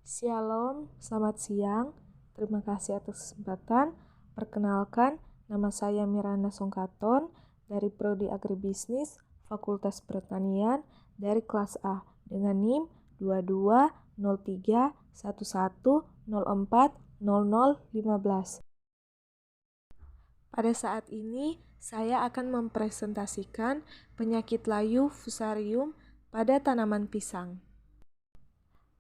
Shalom, selamat siang. Terima kasih atas kesempatan. Perkenalkan, nama saya Miranda Songkaton dari Prodi Agribisnis, Fakultas Pertanian dari kelas A dengan NIM 220311040015. Pada saat ini, saya akan mempresentasikan penyakit layu fusarium pada tanaman pisang.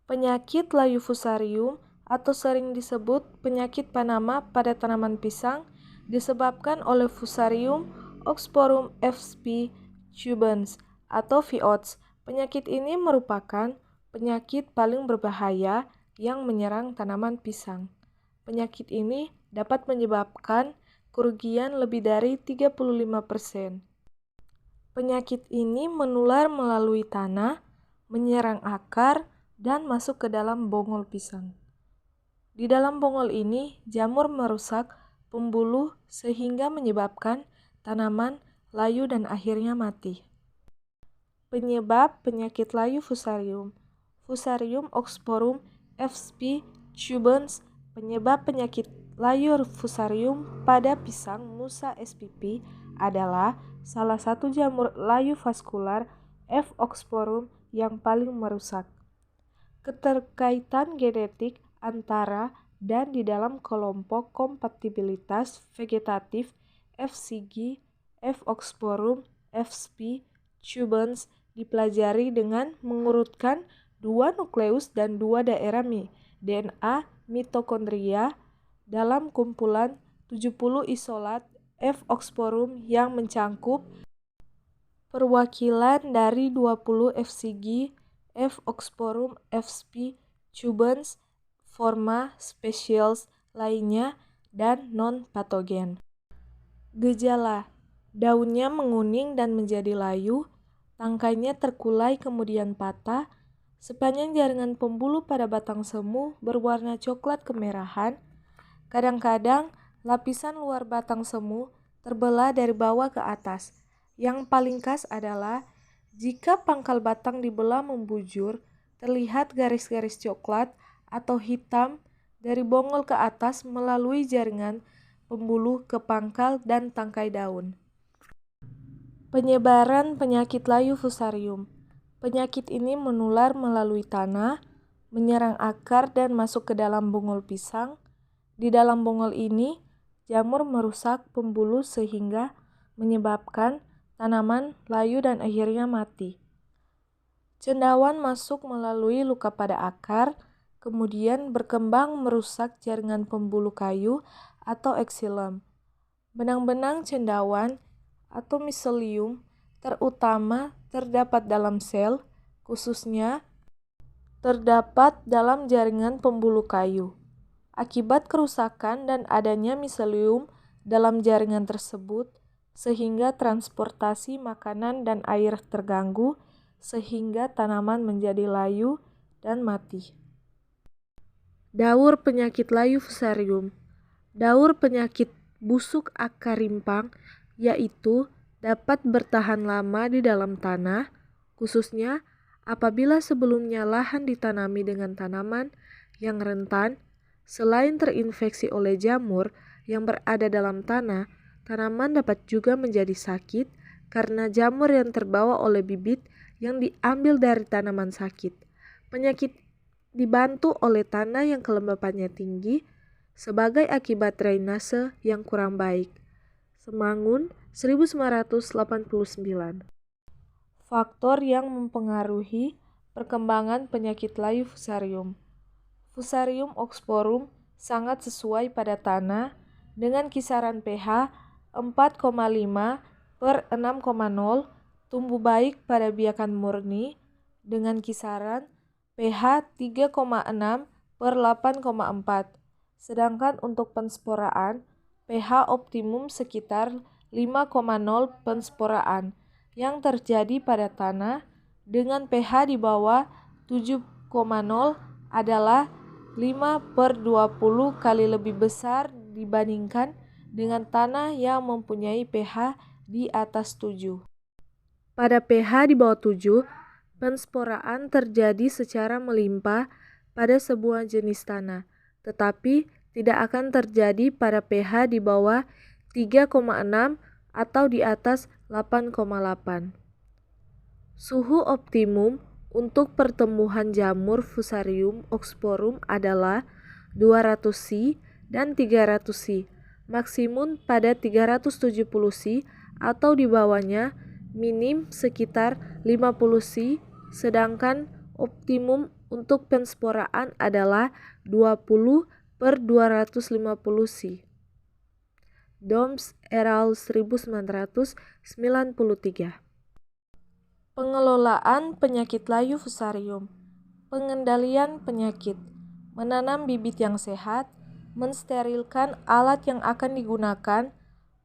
Penyakit layu fusarium atau sering disebut penyakit Panama pada tanaman pisang disebabkan oleh Fusarium oxysporum fsp tubans atau VOTS. Penyakit ini merupakan penyakit paling berbahaya yang menyerang tanaman pisang. Penyakit ini dapat menyebabkan kerugian lebih dari 35%. Penyakit ini menular melalui tanah, menyerang akar, dan masuk ke dalam bongol pisang. Di dalam bongol ini, jamur merusak pembuluh sehingga menyebabkan tanaman layu dan akhirnya mati. Penyebab penyakit layu fusarium. Fusarium oxysporum fsp tubans. Penyebab penyakit layu fusarium pada pisang Musa spp adalah salah satu jamur layu vaskular F. oxysporum yang paling merusak. Keterkaitan genetik antara dan di dalam kelompok kompatibilitas vegetatif FCG, F. oxysporum, fsp tubans dipelajari dengan mengurutkan 2 nukleus dan 2 daerah DNA mitokondria dalam kumpulan 70 isolat F. oxysporum yang mencangkup perwakilan dari 20 FCG, F. oxysporum fsp tubans, forma spesies lainnya, dan non-patogen. Gejala: daunnya menguning dan menjadi layu, tangkainya terkulai kemudian patah, sepanjang jaringan pembuluh pada batang semu berwarna coklat kemerahan. Kadang-kadang lapisan luar batang semu terbelah dari bawah ke atas. Yang paling khas adalah jika pangkal batang dibelah membujur, terlihat garis-garis coklat atau hitam dari bongol ke atas melalui jaringan pembuluh ke pangkal dan tangkai daun. Penyebaran penyakit layu fusarium. Penyakit ini menular melalui tanah, menyerang akar dan masuk ke dalam bongol pisang. Di dalam bongol ini, jamur merusak pembuluh sehingga menyebabkan tanaman layu dan akhirnya mati. Cendawan masuk melalui luka pada akar, kemudian berkembang merusak jaringan pembuluh kayu atau xilem. Benang-benang cendawan atau miselium terutama terdapat dalam sel, khususnya terdapat dalam jaringan pembuluh kayu. Akibat kerusakan dan adanya miselium dalam jaringan tersebut, sehingga transportasi makanan dan air terganggu, sehingga tanaman menjadi layu dan mati. Daur penyakit layu fusarium. Daur penyakit busuk akar rimpang, yaitu dapat bertahan lama di dalam tanah, khususnya apabila sebelumnya lahan ditanami dengan tanaman yang rentan. Selain terinfeksi oleh jamur yang berada dalam tanah, tanaman dapat juga menjadi sakit karena jamur yang terbawa oleh bibit yang diambil dari tanaman sakit. Penyakit dibantu oleh tanah yang kelembapannya tinggi sebagai akibat drainase yang kurang baik. Semangun 1989. Faktor yang mempengaruhi perkembangan penyakit layu fusarium. Fusarium oxysporum sangat sesuai pada tanah dengan kisaran pH 4,5/6,0, tumbuh baik pada biakan murni dengan kisaran pH 3,6/8,4. Sedangkan untuk pensporaan, pH optimum sekitar 5,0 pensporaan yang terjadi pada tanah dengan pH di bawah 7,0 adalah 5/20 kali lebih besar dibandingkan dengan tanah yang mempunyai pH di atas 7. Pada pH di bawah 7, pensporaan terjadi secara melimpah pada sebuah jenis tanah, tetapi tidak akan terjadi pada pH di bawah 3,6 atau di atas 8,8. Suhu optimum untuk pertumbuhan jamur Fusarium oxysporum adalah 200 C dan 300 C. Maksimum pada 370 C atau di bawahnya minim sekitar 50 C, sedangkan optimum untuk pensporaan adalah 20/250 C. Doms et al. 1993. Pengelolaan penyakit layu Fusarium. Pengendalian penyakit. Menanam bibit yang sehat, mensterilkan alat yang akan digunakan,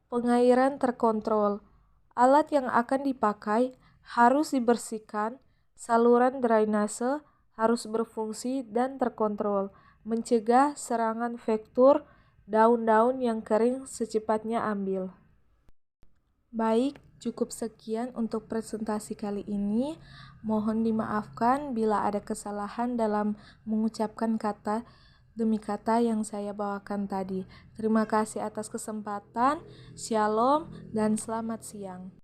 pengairan terkontrol. Alat yang akan dipakai harus dibersihkan, saluran drainase harus berfungsi dan terkontrol, mencegah serangan vektor, daun-daun yang kering secepatnya ambil. Baik, cukup sekian untuk presentasi kali ini. Mohon dimaafkan bila ada kesalahan dalam mengucapkan kata demi kata yang saya bawakan tadi. Terima kasih atas kesempatan. Shalom dan selamat siang.